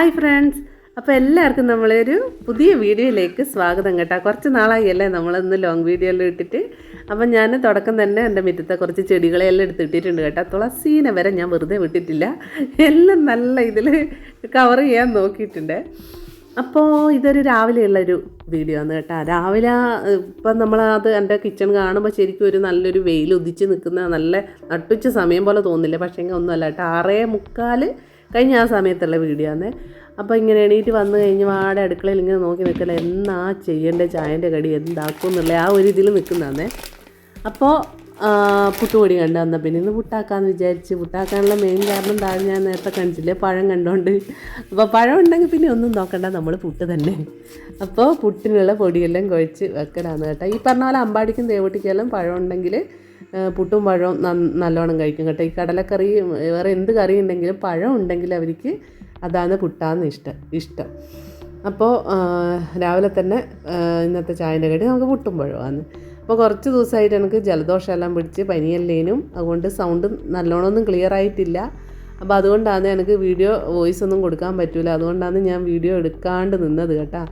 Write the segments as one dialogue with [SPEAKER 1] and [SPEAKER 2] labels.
[SPEAKER 1] Hi friends, അപ്പോൾ എല്ലാവർക്കും നമ്മളൊരു പുതിയ വീഡിയോയിലേക്ക് സ്വാഗതം കേട്ടോ. കുറച്ച് നാളായില്ലേ നമ്മളൊന്ന് ലോങ് വീഡിയോയിൽ ഇട്ടിട്ട്. അപ്പം ഞാൻ തുടക്കം തന്നെ എൻ്റെ മുറ്റത്തെ കുറച്ച് ചെടികളെല്ലാം എടുത്തിട്ടിട്ടുണ്ട് കേട്ടോ. തുളസീനെ വരെ ഞാൻ വെറുതെ വിട്ടിട്ടില്ല, എല്ലാം നല്ല ഇതിൽ കവർ ചെയ്യാൻ നോക്കിയിട്ടുണ്ട്. അപ്പോൾ ഇതൊരു രാവിലെയുള്ളൊരു വീഡിയോ ആണ് കേട്ടോ. രാവിലെ ഇപ്പം നമ്മളത് എൻ്റെ കിച്ചൺ കാണുമ്പോൾ ശരിക്കും ഒരു നല്ലൊരു വെയിൽ ഉദിച്ച് നിൽക്കുന്ന നല്ല നട്ടുച്ച സമയം പോലെ തോന്നില്ല. പക്ഷേ ഒന്നുമല്ല കേട്ടോ, 6:45 കഴിഞ്ഞ ആ സമയത്തുള്ള വീഡിയോ ആണ്. അപ്പോൾ ഇങ്ങനെ എണീറ്റ് വന്നു കഴിഞ്ഞ് വാടെ അടുക്കളയിൽ ഇങ്ങനെ നോക്കി നിൽക്കല എന്നാ ചെയ്യേണ്ട ചായൻ്റെ കടി എന്താക്കും എന്നുള്ള ആ ഒരു ഇതിൽ നിൽക്കുന്നതാണേ. അപ്പോൾ പുട്ടുപൊടി കണ്ടു വന്നാൽ പിന്നെ ഇന്ന് പുട്ടാക്കാമെന്ന് വിചാരിച്ച്. പുട്ടാക്കാനുള്ള മെയിൻ കാരണം താഴെ ഞാൻ നേരത്തെ കാണിച്ചില്ലേ, പഴം കണ്ടോണ്ട്. അപ്പോൾ പഴം ഉണ്ടെങ്കിൽ പിന്നെ ഒന്നും നോക്കണ്ട, നമ്മൾ പുട്ട് തന്നെ. അപ്പോൾ പുട്ടിനുള്ള പൊടിയെല്ലാം കുഴച്ച് വെക്കലാണ് കേട്ടോ. ഈ പറഞ്ഞ പോലെ അമ്പാടിക്കും ദേവട്ടിക്കെല്ലാം പഴം ഉണ്ടെങ്കിൽ പുട്ടും പഴവും നല്ലോണം കഴിക്കും കേട്ടോ. ഈ കടലക്കറി വേറെ എന്ത് കറി ഉണ്ടെങ്കിലും പഴം ഉണ്ടെങ്കിൽ അവർക്ക് അതാണ് പുട്ടാന്ന് ഇഷ്ടം. അപ്പോൾ രാവിലെ തന്നെ ഇന്നത്തെ ചായൻ്റെ കടി നമുക്ക് പുട്ടും പഴമാണ്. അപ്പോൾ കുറച്ച് ദിവസമായിട്ട് എനിക്ക് ജലദോഷമെല്ലാം പിടിച്ച് പനിയല്ലേനും, അതുകൊണ്ട് സൗണ്ട് നല്ലോണമൊന്നും ക്ലിയർ ആയിട്ടില്ല. അപ്പോൾ അതുകൊണ്ടാണ് എനിക്ക് വീഡിയോ വോയിസ് ഒന്നും കൊടുക്കാൻ പറ്റില്ല. അതുകൊണ്ടാണ് ഞാൻ വീഡിയോ എടുക്കാണ്ട് നിന്നത് കേട്ടോ.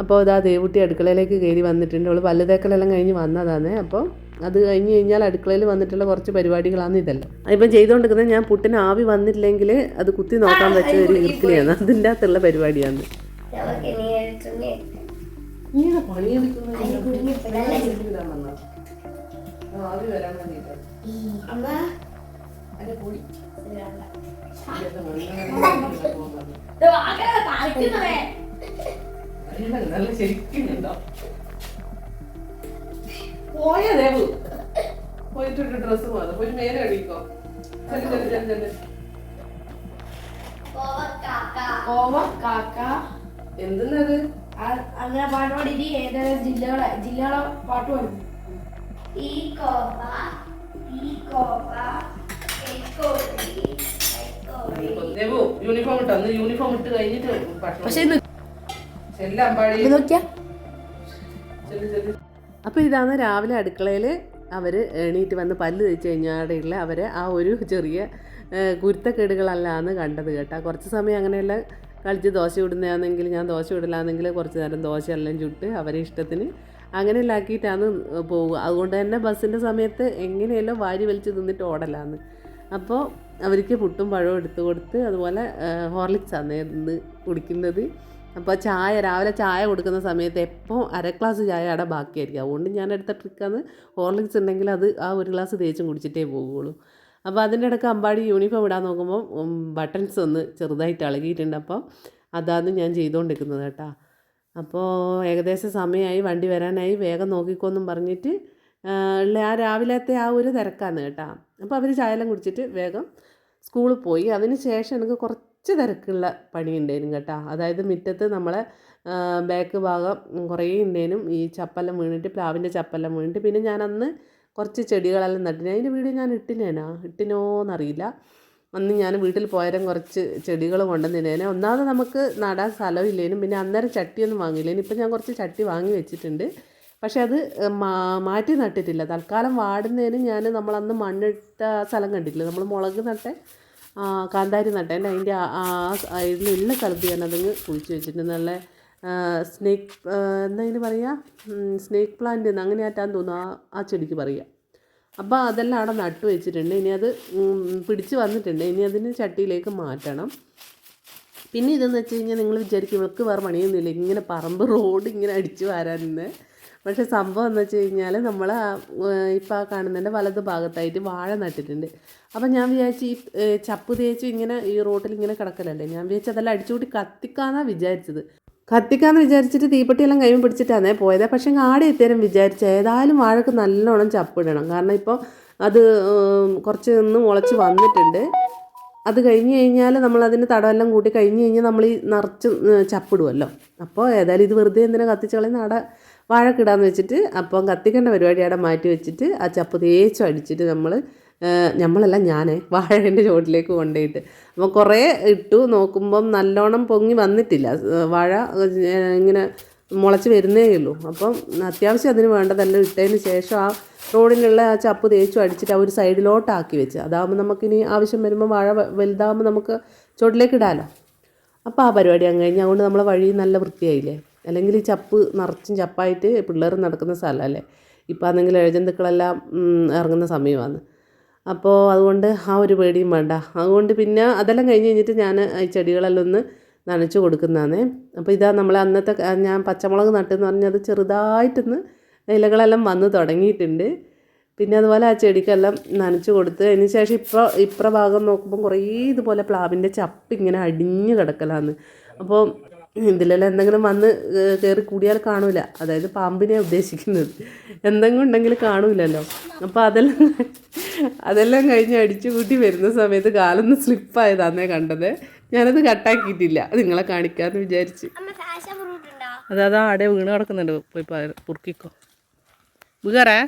[SPEAKER 1] അപ്പോൾ ഇതാ ദേവുട്ടി അടുക്കളയിലേക്ക് കയറി വന്നിട്ടുണ്ട്. അവൾ പല്ല് തേക്കലെല്ലാം കഴിഞ്ഞ് വന്നതാണ്. അപ്പോൾ അത് കഴിഞ്ഞ് കഴിഞ്ഞാൽ അടുക്കളയിൽ വന്നിട്ടുള്ള കുറച്ച് പരിപാടികളാണ് ഇതെല്ലാം. ഇപ്പം ചെയ്തുകൊണ്ടിരിക്കുന്നത് ഞാൻ പുട്ടിന് ആവി വന്നിട്ടില്ലെങ്കിൽ അത് കുത്തി നോക്കാൻ പറ്റിയ ഒരു ഇർക്കിളിയാണ്, അതിൻ്റെ അകത്തുള്ള പരിപാടിയാണ്. ശരിക്കുണ്ടോ പോയാ ദേവു പോയിട്ടൊരു ഡ്രസ്സ് മാറും, പോയി മേലെ അടിക്കോ. എന്തെന്നത്
[SPEAKER 2] അങ്ങനെ പാട്ട് പാടിയിട്ട് ഏതെങ്കിലും ജില്ലകളെ പാട്ട് പാടും.
[SPEAKER 1] യൂണിഫോം ഇട്ടോ, അന്ന് യൂണിഫോം ഇട്ട് കഴിഞ്ഞിട്ട് പക്ഷേ എല്ലാം നോക്കിയാ. അപ്പോൾ ഇതാണ് രാവിലെ അടുക്കളയിൽ അവർ എണീറ്റ് വന്ന് പല്ല് തേച്ച് കഴിഞ്ഞാടെയുള്ള അവരെ ആ ഒരു ചെറിയ കുരുത്തക്കേടുകളല്ലാന്ന് കണ്ടത് കേട്ടോ. കുറച്ച് സമയം അങ്ങനെയെല്ലാം കളിച്ച് ദോശ ഇടുന്നതാണെങ്കിൽ ഞാൻ ദോശ ഇടലാണെങ്കിൽ കുറച്ച് നേരം ദോശയെല്ലാം ചുട്ട് അവരെ ഇഷ്ടത്തിന് അങ്ങനെയെല്ലാം ആക്കിയിട്ടാണ് പോവുക. അതുകൊണ്ട് തന്നെ ബസ്സിൻ്റെ സമയത്ത് എങ്ങനെയെല്ലാം വാരി വലിച്ച് തിന്നിട്ട് ഓടലാന്ന്. അപ്പോൾ അവർക്ക് പുട്ടും പഴവും എടുത്ത് കൊടുത്ത്, അതുപോലെ ഹോർലിക്സാണ് ഇന്ന് കുടിക്കുന്നത്. അപ്പോൾ രാവിലെ ചായ കൊടുക്കുന്ന സമയത്ത് എപ്പോൾ അര ഗ്ലാസ് ചായ അവിടെ ബാക്കിയായിരിക്കും. അതുകൊണ്ട് ഞാൻ എടുത്ത ട്രിക്കാണ്, ഹോർലിക്സ് ഉണ്ടെങ്കിൽ അത് ആ ഒരു ഗ്ലാസ് തേച്ചും കുടിച്ചിട്ടേ പോകുള്ളൂ. അപ്പോൾ അതിൻ്റെ ഇടയ്ക്ക് അമ്പാടി യൂണിഫോം ഇടാൻ നോക്കുമ്പോൾ ബട്ടൺസ് ഒന്ന് ചെറുതായിട്ട് ഇളകിയിട്ടുണ്ട്. അപ്പോൾ അതാണ് ഞാൻ ചെയ്തുകൊണ്ടിരിക്കുന്നത് കേട്ടോ. അപ്പോൾ ഏകദേശം സമയമായി, വണ്ടി വരാനായി, വേഗം നോക്കിക്കോന്നും പറഞ്ഞിട്ട് ഉള്ള ആ രാവിലത്തെ ആ ഒരു തിരക്കാണ് കേട്ടോ. അപ്പോൾ അവർ ചായയെല്ലാം കുടിച്ചിട്ട് വേഗം സ്കൂളിൽ പോയി. അതിന് ശേഷം എനിക്ക് കുറച്ച് തിരക്കുള്ള പണി ഉണ്ടായിരുന്നു കേട്ടോ. അതായത് മുറ്റത്ത് നമ്മളെ ബാക്ക് ഭാഗം കുറേ ഉണ്ടേനും ഈ ചപ്പെല്ലാം വീണിട്ട്, പ്ലാവിൻ്റെ ചപ്പെല്ലാം വീണിട്ട്. പിന്നെ ഞാൻ അന്ന് കുറച്ച് ചെടികളെല്ലാം നട്ടിന്. അതിൻ്റെ വീഡിയോ ഞാൻ ഇട്ടിനോന്നറിയില്ല. അന്ന് ഞാൻ വീട്ടിൽ പോയാലും കുറച്ച് ചെടികൾ കൊണ്ടുവന്നിട്ടേനെ. ഒന്നാമത് നമുക്ക് നടാൻ സ്ഥലമില്ലേനും, പിന്നെ അന്നേരം ചട്ടിയൊന്നും വാങ്ങിയില്ലേനും. ഇപ്പം ഞാൻ കുറച്ച് ചട്ടി വാങ്ങി വെച്ചിട്ടുണ്ട്, പക്ഷേ അത് മാറ്റി നട്ടിട്ടില്ല. തൽക്കാലം വാടുന്നതിന് നമ്മളന്ന് മണ്ണിട്ട സ്ഥലം കണ്ടിട്ടില്ല, നമ്മൾ മുളക് നട്ടെ കാന്താരി നട്ടേൻ്റെ അതിൻ്റെ ഇതിലുള്ള സ്ഥലത്ത് ഞാനതങ്ങ് കുഴിച്ച് വെച്ചിട്ടുണ്ട്. നല്ല സ്നേക്ക് എന്താ ഇതിന് പറയുക, സ്നേക്ക് പ്ലാന്റ് എന്ന് അങ്ങനെ ആറ്റാൻ തോന്നുന്നു ആ ചെടിക്ക് പറയുക. അപ്പോൾ അതെല്ലാം അവിടെ നട്ടു വെച്ചിട്ടുണ്ട്. ഇനി അത് പിടിച്ച് വന്നിട്ടുണ്ട്. ഇനി അതിന് ചട്ടിയിലേക്ക് മാറ്റണം. പിന്നെ ഇതെന്ന് വെച്ച് കഴിഞ്ഞാൽ നിങ്ങൾ വിചാരിക്കും ഇവൾക്ക് വേറെ പണിയൊന്നുമില്ല, ഇങ്ങനെ പറമ്പ് റോഡ് ഇങ്ങനെ അടിച്ചു വരാനെന്ന്. പക്ഷേ സംഭവം എന്ന് വെച്ച് കഴിഞ്ഞാൽ നമ്മൾ ഇപ്പോൾ ആ കാണുന്നതിൻ്റെ വലത് ഭാഗത്തായിട്ട് വാഴ നട്ടിട്ടുണ്ട്. അപ്പം ഞാൻ വിചാരിച്ച് ഈ ചപ്പ് തേച്ച് ഇങ്ങനെ ഈ റോട്ടിൽ ഇങ്ങനെ കിടക്കലല്ലേ, ഞാൻ വിചാരിച്ച് അതെല്ലാം അടിച്ചുകൂട്ടി കത്തിക്കാന്നാണ് വിചാരിച്ചിട്ട് തീപ്പെട്ടിയെല്ലാം കൈമ പിടിച്ചിട്ടാണേ പോയത്. പക്ഷേ ആടെ എത്തിയാലും വിചാരിച്ച ഏതായാലും വാഴക്ക് നല്ലോണം ചപ്പിടണം. കാരണം ഇപ്പോൾ അത് കുറച്ച് നിന്ന് മുളച്ച് വന്നിട്ടുണ്ട്. അത് കഴിഞ്ഞ് കഴിഞ്ഞാൽ നമ്മളതിന് തടമെല്ലാം കൂട്ടി കഴിഞ്ഞ് കഴിഞ്ഞാൽ നമ്മൾ ഈ നിറച്ച് ചപ്പിടുമല്ലോ. അപ്പോൾ ഏതായാലും ഇത് വെറുതെ എന്തിനാ കത്തിച്ച് കളയുന്ന അവിടെ വാഴക്കിടാന്ന് വെച്ചിട്ട് അപ്പം കത്തിക്കേണ്ട പരിപാടി അവിടെ മാറ്റി വെച്ചിട്ട് ആ ചപ്പ് തേച്ചും അടിച്ചിട്ട് നമ്മളല്ല ഞാനേ വാഴേൻ്റെ ചുവട്ടിലേക്ക് കൊണ്ടുപോയിട്ട് അപ്പോൾ കുറേ ഇട്ടു. നോക്കുമ്പം നല്ലോണം പൊങ്ങി വന്നിട്ടില്ല, വാഴ ഇങ്ങനെ മുളച്ച് വരുന്നേ ഉള്ളൂ. അപ്പം അത്യാവശ്യം അതിന് വേണ്ടതെല്ലാം ഇട്ടതിന് ശേഷം ആ റോഡിലുള്ള ആ ചപ്പ് തേച്ചും അടിച്ചിട്ട് ആ ഒരു സൈഡിലോട്ടാക്കി വെച്ച്, അതാകുമ്പോൾ നമുക്കിനി ആവശ്യം വരുമ്പോൾ വാഴ വലുതാകുമ്പോൾ നമുക്ക് ചുവട്ടിലേക്ക് ഇടാമല്ലോ. അപ്പോൾ ആ പരിപാടി അങ്ങ് കഴിഞ്ഞ് അതുകൊണ്ട് നമ്മളെ വഴി നല്ല വൃത്തിയായില്ലേ. അല്ലെങ്കിൽ ഈ ചപ്പ് നിറച്ചും ചപ്പായിട്ട് പിള്ളേർ നടക്കുന്ന സ്ഥലമല്ലേ. ഇപ്പം ആണെങ്കിൽ ഇഴജന്തുക്കളെല്ലാം ഇറങ്ങുന്ന സമയമാണ്. അപ്പോൾ അതുകൊണ്ട് ആ ഒരു പേടിയും വേണ്ട. അതുകൊണ്ട് പിന്നെ അതെല്ലാം കഴിഞ്ഞ് കഴിഞ്ഞിട്ട് ഞാൻ ഈ ചെടികളെല്ലാം ഒന്ന് നനച്ച് കൊടുക്കുന്നതാണ്. അപ്പോൾ ഇതാ നമ്മൾ അന്നത്തെ ഞാൻ പച്ചമുളക് നട്ടെന്ന് പറഞ്ഞാൽ അത് ചെറുതായിട്ടൊന്ന് ഇലകളെല്ലാം വന്ന് തുടങ്ങിയിട്ടുണ്ട്. പിന്നെ അതുപോലെ ആ ചെടിക്കെല്ലാം നനച്ച് കൊടുത്ത് അതിന് ശേഷം ഇപ്പുറ ഭാഗം നോക്കുമ്പോൾ കുറേ ഇതുപോലെ പ്ലാവിൻ്റെ ചപ്പ് ഇങ്ങനെ അടിഞ്ഞ് കിടക്കലാന്ന്. അപ്പോൾ ഇതിലെല്ലാം എന്തെങ്കിലും വന്ന് കയറി കൂടിയാൽ കാണൂല, അതായത് പാമ്പിനെ ഉദ്ദേശിക്കുന്നത്. എന്തെങ്കിലും ഉണ്ടെങ്കിൽ കാണൂലല്ലോ. അപ്പോൾ അതെല്ലാം കഴിഞ്ഞ് അടിച്ചു കൂട്ടി വരുന്ന സമയത്ത് കാലൊന്ന് സ്ലിപ്പായതാന്നേ കണ്ടത്. ഞാനത് കട്ടാക്കിയിട്ടില്ല, നിങ്ങളെ കാണിക്കാമെന്ന് വിചാരിച്ച്. അതാ ആടെ വീണ് കിടക്കുന്നുണ്ട്, പോയി പൊറുക്കിക്കോ. വീറേ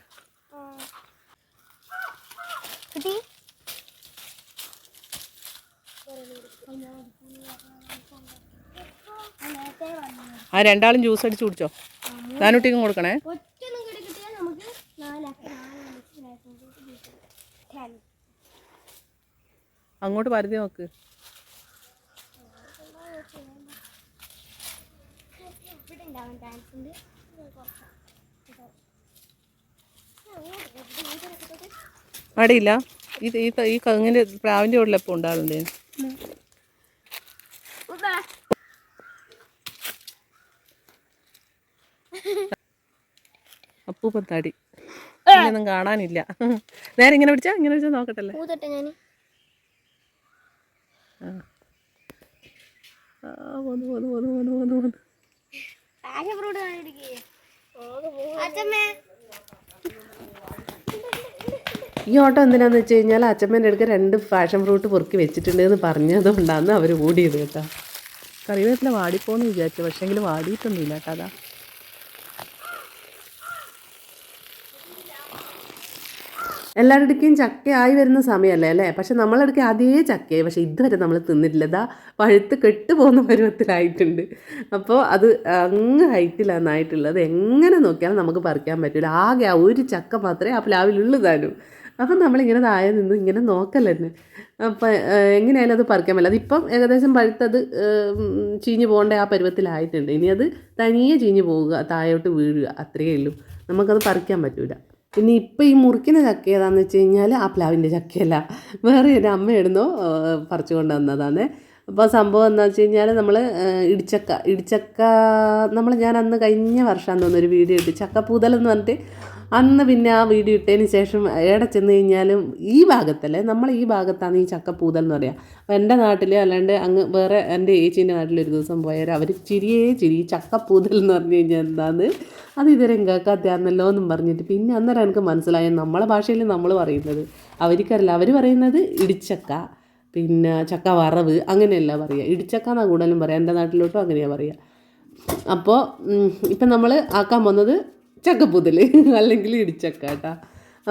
[SPEAKER 1] ആ രണ്ടാളും ജ്യൂസ് അടിച്ച് കുടിച്ചോ. നാനൂട്ടിക്കും കൊടുക്കണേ. അങ്ങോട്ട് പരുതി നോക്ക്. അടിയില്ല. ഈ കങ്ങിൻ്റെ പ്ലാവിൻ്റെ ഉള്ളിൽ എപ്പോൾ ഉണ്ടാകുന്നുണ്ട്. അപ്പൂപ്പത്താടി ഇങ്ങനെയൊന്നും കാണാനില്ല. നേരെ ഇങ്ങനെ പിടിച്ചാ നോക്കട്ടല്ലേ. ഈ ഓട്ടം എന്തിനാന്ന് വെച്ച് കഴിഞ്ഞാൽ അച്ഛമ്മേൻ്റെ അടുക്ക് 2 പാഷൻ ഫ്രൂട്ട് പൊറുക്കി വെച്ചിട്ടുണ്ട് എന്ന് പറഞ്ഞതുകൊണ്ടാണ് അവർ ഓടിയത് കേട്ടോ. കറിവേപ്പില വാടിപ്പോന്ന് വിചാരിച്ചു, പക്ഷേങ്കിൽ വാടിയിട്ടൊന്നുമില്ല കേട്ടോ. അതാ എല്ലാവരുടെയും ചക്ക ആയി വരുന്ന സമയമല്ലേ അല്ലേ. പക്ഷെ നമ്മളെടുക്കുക അതേ ചക്കയായി, പക്ഷെ ഇതുവരെ നമ്മൾ തിന്നിട്ടില്ല. ഇതാ പഴുത്ത് കെട്ട് പോകുന്ന പരുവത്തിലായിട്ടുണ്ട്. അപ്പോൾ അത് അങ്ങ് ഹൈറ്റിലാണ് ആയിട്ടുള്ളത്. എങ്ങനെ നോക്കിയാലും നമുക്ക് പറിക്കാൻ പറ്റില്ല. ആകെ ആ ഒരു ചക്ക മാത്രമേ ആ പ്ലാവിലുള്ളതാനും. അപ്പം നമ്മളിങ്ങനെ താഴെ നിന്ന് ഇങ്ങനെ നോക്കല്ലേ. അപ്പം എങ്ങനെയായാലും അത് പറിക്കാൻ പറ്റില്ല. അതിപ്പം ഏകദേശം പഴുത്തത് ചീഞ്ഞ് പോകേണ്ട ആ പരുവത്തിലായിട്ടുണ്ട്. ഇനി അത് തനിയെ ചീഞ്ഞ് പോവുക, താഴോട്ട് വീഴുക, അത്രയേ ഉള്ളൂ. നമുക്കത് പറിക്കാൻ പറ്റില്ല. പിന്നെ ഇപ്പം ഈ മുറിക്കുന്ന ചക്ക ഏതാണെന്ന് വെച്ച് കഴിഞ്ഞാൽ ആ പ്ലാവിൻ്റെ ചക്കയല്ല, വേറെ ഒരു അമ്മയായിരുന്നോ പറിച്ചു കൊണ്ട് വന്നതാണ്. അപ്പോൾ സംഭവം എന്താണെന്ന് വെച്ച് കഴിഞ്ഞാൽ നമ്മൾ ഇടിച്ചക്ക ഞാൻ അന്ന് കഴിഞ്ഞ വർഷമാണെന്ന് തോന്നുന്നൊരു വീഡിയോ ഇട്ട് ചക്കപ്പൂതലെന്ന് പറഞ്ഞിട്ട്. അന്ന് പിന്നെ ആ വീഡിയോ ഇട്ടതിന് ശേഷം എവിടെ ചെന്ന് കഴിഞ്ഞാലും ഈ ഭാഗത്തല്ലേ, ഈ ഭാഗത്താണ് ഈ ചക്കപ്പൂതൽ എന്ന് പറയുക. അപ്പോൾ എൻ്റെ നാട്ടിൽ അല്ലാണ്ട് അങ്ങ് വേറെ എൻ്റെ ഏച്ചീൻ്റെ നാട്ടിൽ ഒരു ദിവസം പോയാൽ അവർ ചിരി ചക്കപ്പൂതൽ എന്ന് പറഞ്ഞു കഴിഞ്ഞാൽ എന്താന്ന് അത് ഇതുവരെ കേൾക്കാത്തയാന്നല്ലോ എന്നും പറഞ്ഞിട്ട്. പിന്നെ അന്നേരം എനിക്ക് മനസ്സിലായ നമ്മളെ ഭാഷയിൽ നമ്മൾ പറയുന്നത്, അവർക്കറിയില്ല. അവർ പറയുന്നത് ഇടിച്ചക്ക, പിന്നെ ചക്ക വറവ് അങ്ങനെയല്ല പറയുക. ഇടിച്ചക്ക എന്നാണ് കൂടുതലും പറയുക, എൻ്റെ നാട്ടിലോട്ടും അങ്ങനെയാണ് പറയുക. അപ്പോൾ ഇപ്പം നമ്മൾ ആക്കാൻ പോകുന്നത് ചക്കപ്പൂതൽ അല്ലെങ്കിൽ ഇടിച്ചക്ക കേട്ടോ.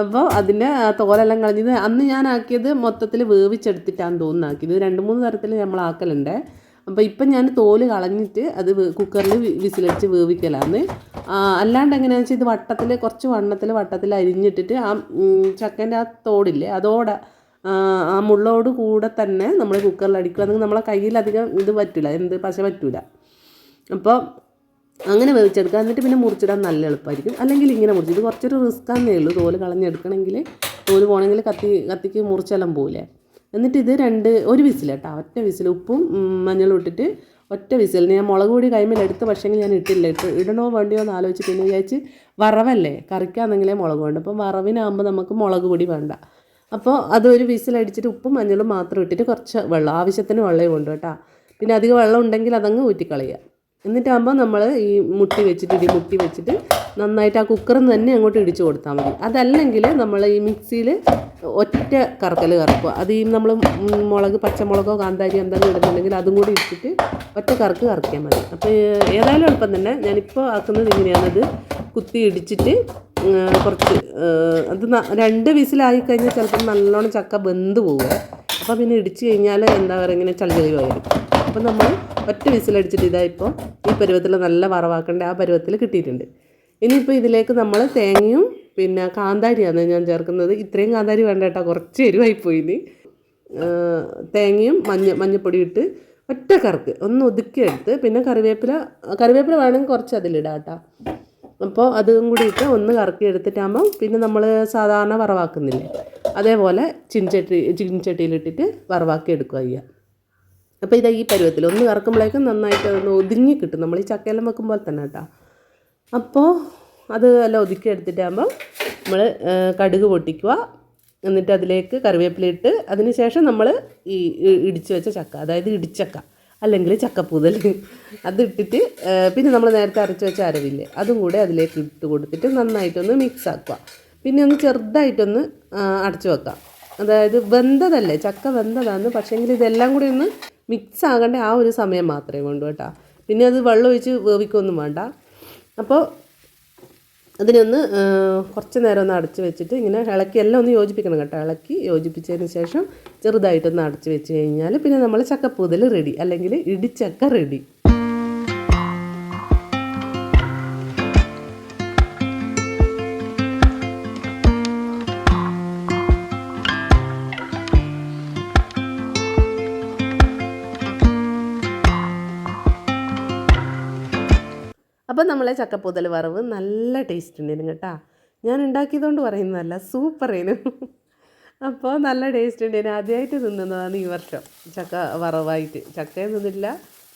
[SPEAKER 1] അപ്പോൾ അതിൻ്റെ തോലെല്ലാം കളഞ്ഞത് അന്ന് ഞാൻ ആക്കിയത് മൊത്തത്തിൽ വേവിച്ചെടുത്തിട്ടാണ് തോന്നുന്നു ആക്കിയത്. 2-3 തരത്തിൽ നമ്മൾ ആക്കലുണ്ട്. അപ്പോൾ ഇപ്പം ഞാൻ തോല് കളഞ്ഞിട്ട് അത് കുക്കറിൽ വിസിലടിച്ച് വേവിക്കലാന്ന്. അല്ലാണ്ട് എങ്ങനെയാണെന്ന് വെച്ചാൽ ഇത് കുറച്ച് വട്ടത്തിൽ അരിഞ്ഞിട്ടിട്ട് ആ ചക്കേൻ്റെ ആ തോടില്ലേ അതോടെ ആ മുള്ളോട് കൂടെ തന്നെ നമ്മൾ കുക്കറിൽ അടിക്കുകയാണെങ്കിൽ നമ്മളെ കയ്യിലധികം ഇത് പറ്റില്ല, പശ പറ്റില്ല. അപ്പോൾ അങ്ങനെ വേവിച്ചെടുക്കുക. എന്നിട്ട് പിന്നെ മുറിച്ചിടാൻ നല്ല എളുപ്പമായിരിക്കും. അല്ലെങ്കിൽ ഇങ്ങനെ മുറിച്ച്, ഇത് കുറച്ചൊരു റിസ്ക്കാന്നേ ഉള്ളൂ. തോല് കളഞ്ഞെടുക്കണമെങ്കിൽ, തോല് പോകണമെങ്കിൽ കത്തിക്ക് മുറിച്ചെല്ലാം പോകില്ലേ. എന്നിട്ട് ഇത് ഒരു വിസിൽ കേട്ടോ, ഒറ്റ വിസിൽ ഉപ്പും മഞ്ഞളും ഇട്ടിട്ട് ഒറ്റ വിസിലിന്. ഞാൻ മുളക് പൊടി കൈമേലെടുത്ത്, പക്ഷേങ്കിൽ ഞാൻ ഇട്ടില്ല. ഇടണോ വേണ്ടിയോ എന്ന് ആലോചിച്ച് പിന്നെ വിചാരിച്ച് വറവല്ലേ കറിക്കാന്നെങ്കിലേ മുളക് വേണ്ട. അപ്പം വറവിനാകുമ്പോൾ നമുക്ക് മുളക് പൊടി വേണ്ട. അപ്പോൾ അതൊരു വിസിലടിച്ചിട്ട് ഉപ്പും മഞ്ഞളും മാത്രം ഇട്ടിട്ട് കുറച്ച് വെള്ളം, ആവശ്യത്തിന് വെള്ളമേ കൊണ്ട് കേട്ടോ. പിന്നെ അധികം വെള്ളം ഉണ്ടെങ്കിൽ അതങ്ങ് ഊറ്റിക്കളയുക. എന്നിട്ടാകുമ്പോൾ നമ്മൾ ഈ മുട്ടി വെച്ചിട്ട് നന്നായിട്ട് ആ കുക്കറിൽ നിന്ന് തന്നെ അങ്ങോട്ട് ഇടിച്ച് കൊടുത്താൽ മതി. അതല്ലെങ്കിൽ നമ്മൾ ഈ മിക്സിയിൽ ഒറ്റ കറക്കൽ കറക്കുക. അത് ഈ നമ്മൾ പച്ചമുളകോ കാന്താരി എന്തെങ്കിലും ഇടുന്നുണ്ടെങ്കിൽ അതും കൂടി ഇട്ടിട്ട് ഒറ്റ കറക്കിയാൽ മതി. അപ്പോൾ ഏതായാലും എളുപ്പം തന്നെ. ഞാനിപ്പോൾ ആക്കുന്നത് ഇങ്ങനെയാണത്, കുത്തി ഇടിച്ചിട്ട് കുറച്ച് അത് 2 വിസിലായി കഴിഞ്ഞാൽ ചിലപ്പോൾ നല്ലോണം ചക്ക വെന്ത് പോവുക. അപ്പോൾ പിന്നെ ഇടിച്ച് കഴിഞ്ഞാൽ എന്താ പറയുക, ഇങ്ങനെ ചളിചളി വരും. അപ്പം നമ്മൾ ഒറ്റ വിസിലടിച്ചിട്ട് ഇതായിപ്പോൾ ഈ പരുവത്തിൽ നല്ല വറവാക്കേണ്ട ആ പരുവത്തിൽ കിട്ടിയിട്ടുണ്ട്. ഇനിയിപ്പോൾ ഇതിലേക്ക് നമ്മൾ തേങ്ങയും പിന്നെ കാന്താരിയാണ് ഞാൻ ചേർക്കുന്നത്. ഇത്രയും കാന്താരി വേണ്ട കേട്ടോ, കുറച്ച് എരിവായിപ്പോയിന്. തേങ്ങയും മഞ്ഞപ്പൊടി ഇട്ട് ഒറ്റ കറക്ക് ഒന്ന് ഒതുക്കിയെടുത്ത് പിന്നെ കറിവേപ്പില വേണമെങ്കിൽ കുറച്ച് അതിലിടാം കേട്ടോ. അപ്പോൾ അതും കൂടി ഇട്ട് ഒന്ന് കറക്കി എടുത്തിട്ടാകുമ്പം പിന്നെ നമ്മൾ സാധാരണ വറവാക്കുന്നില്ലേ അതേപോലെ ചീനിച്ചട്ടിയിലിട്ടിട്ട് വറവാക്കി എടുക്കുക ചെയ്യുക. അപ്പോൾ ഇതാ ഈ പരുവത്തിൽ ഒന്ന് കറക്കുമ്പോഴേക്കും നന്നായിട്ട് ഒന്ന് ഒതുങ്ങി കിട്ടും, നമ്മൾ ഈ ചക്കയെല്ലാം വെക്കുമ്പോൾ തന്നെ കേട്ടോ. അപ്പോൾ അത് എല്ലാം ഒതുക്കി എടുത്തിട്ടാകുമ്പോൾ നമ്മൾ കടുക് പൊട്ടിക്കുക, എന്നിട്ട് അതിലേക്ക് കറിവേപ്പില ഇട്ട് അതിന് ശേഷം നമ്മൾ ഈ ഇടിച്ച് വെച്ച ചക്ക, അതായത് ഇടിച്ചക്ക അല്ലെങ്കിൽ ചക്കപ്പൂതൽ അതിട്ടിട്ട് പിന്നെ നമ്മൾ നേരത്തെ അരച്ച് വെച്ച അരവില്ലേ അതും കൂടെ അതിലേക്ക് ഇട്ട് കൊടുത്തിട്ട് നന്നായിട്ടൊന്ന് മിക്സ് ആക്കുക. പിന്നെ ഒന്ന് ചെറുതായിട്ടൊന്ന് അടച്ചു വെക്കാം. അതായത് വെന്തതല്ലേ, ചക്ക വെന്തതാണ്, പക്ഷേങ്കിൽ ഇതെല്ലാം കൂടി ഒന്ന് മിക്സ് ആകേണ്ട ആ ഒരു സമയം മാത്രമേ വേണ്ടൂ കേട്ടോ. പിന്നെ അത് വെള്ളം ഒഴിച്ച് വേവിക്കൊന്നും വേണ്ട. അപ്പോൾ അതിനൊന്ന് കുറച്ച് നേരം ഒന്ന് അടച്ച് വെച്ചിട്ട് ഇങ്ങനെ ഇളക്കി എല്ലാം ഒന്ന് യോജിപ്പിക്കണം കേട്ടോ. ഇളക്കി യോജിപ്പിച്ചതിന് ശേഷം ചെറുതായിട്ടൊന്ന് അടച്ച് വെച്ച് കഴിഞ്ഞാൽ പിന്നെ നമ്മൾ ചക്കപ്പൂതൽ റെഡി, അല്ലെങ്കിൽ ഇടിച്ചക്ക റെഡി. അപ്പോൾ നമ്മളെ ചക്കപ്പൂതൽ വറവ് നല്ല ടേസ്റ്റ് ഉണ്ടായിരുന്നു കേട്ടോ. ഞാൻ ഉണ്ടാക്കിയതുകൊണ്ട് പറയുന്നതല്ല, സൂപ്പറേനു. അപ്പോൾ നല്ല ടേസ്റ്റ് ഉണ്ടായിരുന്നു. ആദ്യമായിട്ട് തിന്നുന്നതാണ് ഈ വർഷം ചക്ക വറവായിട്ട്. ചക്കയും തിന്നില്ല,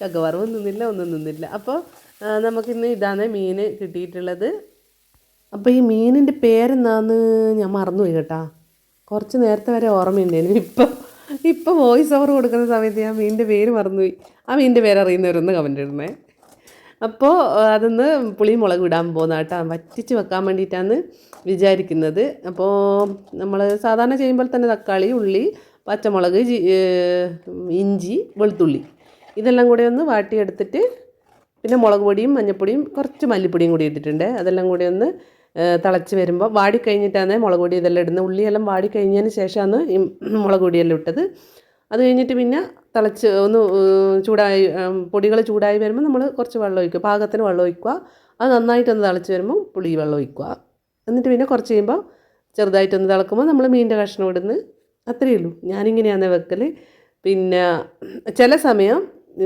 [SPEAKER 1] ചക്ക വറവും തിന്നില്ല, ഒന്നും തിന്നില്ല. അപ്പോൾ നമുക്കിന്ന് ഇതാണ് മീൻ കിട്ടിയിട്ടുള്ളത്. അപ്പോൾ ഈ മീനിൻ്റെ പേരെന്താന്ന് ഞാൻ മറന്നുപോയി കേട്ടോ. കുറച്ച് നേരത്തെ വരെ ഓർമ്മയുണ്ടായിരുന്നു. ഇപ്പോൾ വോയിസ് ഓവർ കൊടുക്കുന്ന സമയത്ത് ഞാൻ മീനിൻ്റെ പേര് മറന്നുപോയി. ആ മീനിൻ്റെ പേര് അറിയുന്നവരൊന്ന് കമൻ്റ് ഇടണേ. അപ്പോൾ അതൊന്ന് പുളിയും മുളക് ഇടാൻ പോകുന്ന കേട്ടോ, വറ്റിച്ച് വെക്കാൻ വേണ്ടിയിട്ടാണ് വിചാരിക്കുന്നത്. അപ്പോൾ നമ്മൾ സാധാരണ ചെയ്യുമ്പോൾ തന്നെ തക്കാളി, ഉള്ളി, പച്ചമുളക്, ഇഞ്ചി, വെളുത്തുള്ളി ഇതെല്ലാം കൂടി ഒന്ന് വാട്ടിയെടുത്തിട്ട് പിന്നെ മുളക് പൊടിയും മഞ്ഞൾപ്പൊടിയും കുറച്ച് മല്ലിപ്പൊടിയും കൂടി ഇട്ടിട്ടുണ്ട്. അതെല്ലാം കൂടി ഒന്ന് തിളച്ച് വരുമ്പോൾ വാടിക്കഴിഞ്ഞിട്ടാണ് മുളക് പൊടി ഇതെല്ലാം ഇടുന്നത്. ഉള്ളിയെല്ലാം വാടിക്കഴിഞ്ഞതിന് ശേഷമാണ് ഈ മുളക് പൊടിയെല്ലാം ഇട്ടത്. അത് കഴിഞ്ഞിട്ട് പിന്നെ തിളച്ച് ഒന്ന് ചൂടായി പൊടികൾ ചൂടായി വരുമ്പോൾ നമ്മൾ കുറച്ച് വെള്ളം ഒഴിക്കുക, പാകത്തിന് വെള്ളം ഒഴിക്കുക. അത് നന്നായിട്ടൊന്ന് തിളച്ച് വരുമ്പോൾ പുളി വെള്ളം ഒഴിക്കുക. എന്നിട്ട് പിന്നെ കുറച്ച് കഴിയുമ്പോൾ ചെറുതായിട്ടൊന്ന് തിളക്കുമ്പോൾ നമ്മൾ മീനിൻ്റെ കഷ്ണം ഇടുന്നു. അത്രയേ ഉള്ളൂ. ഞാനിങ്ങനെയാണ് വെക്കൽ. പിന്നെ ചില സമയം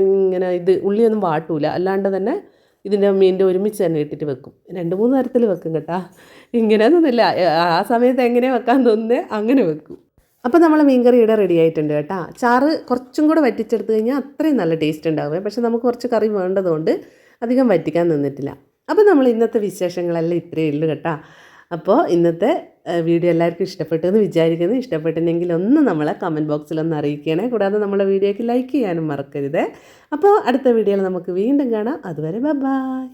[SPEAKER 1] ഇങ്ങനെ ഇത് ഉള്ളിയൊന്നും വാട്ടൂല, അല്ലാണ്ട് തന്നെ ഇതിൻ്റെ മീനിൻ്റെ ഒരുമിച്ച് തന്നെ ഇട്ടിട്ട് വെക്കും. 2-3 തരത്തിൽ വെക്കും കേട്ടോ. ഇങ്ങനെയൊന്നുമില്ല, ആ സമയത്ത് എങ്ങനെ വെക്കാൻ തോന്നുന്നത് അങ്ങനെ വെക്കും. അപ്പോൾ നമ്മൾ മീൻകറി ഇവിടെ റെഡി ആയിട്ടുണ്ട് കേട്ടോ. ചാറ് കുറച്ചും കൂടെ വറ്റിച്ചെടുത്ത് കഴിഞ്ഞാൽ അത്രയും നല്ല ടേസ്റ്റ് ഉണ്ടാവുക. പക്ഷേ നമുക്ക് കുറച്ച് കറി വേണ്ടതുകൊണ്ട് അധികം വറ്റിക്കാൻ നിന്നിട്ടില്ല. അപ്പോൾ നമ്മൾ ഇന്നത്തെ വിശേഷങ്ങളെല്ലാം ഇത്രയേ ഉള്ളൂ കേട്ടോ. അപ്പോൾ ഇന്നത്തെ വീഡിയോ എല്ലാവർക്കും ഇഷ്ടപ്പെട്ടെന്ന് വിചാരിക്കുന്നു. ഇഷ്ടപ്പെട്ടിട്ടുണ്ടെങ്കിൽ ഒന്ന് നമ്മളെ കമൻറ്റ് ബോക്സിലൊന്ന് അറിയിക്കണേ. കൂടാതെ നമ്മളെ വീഡിയോയ്ക്ക് ലൈക്ക് ചെയ്യാനും മറക്കരുത്. അപ്പോൾ അടുത്ത വീഡിയോയിൽ നമുക്ക് വീണ്ടും കാണാം. അതുവരെ ബൈ.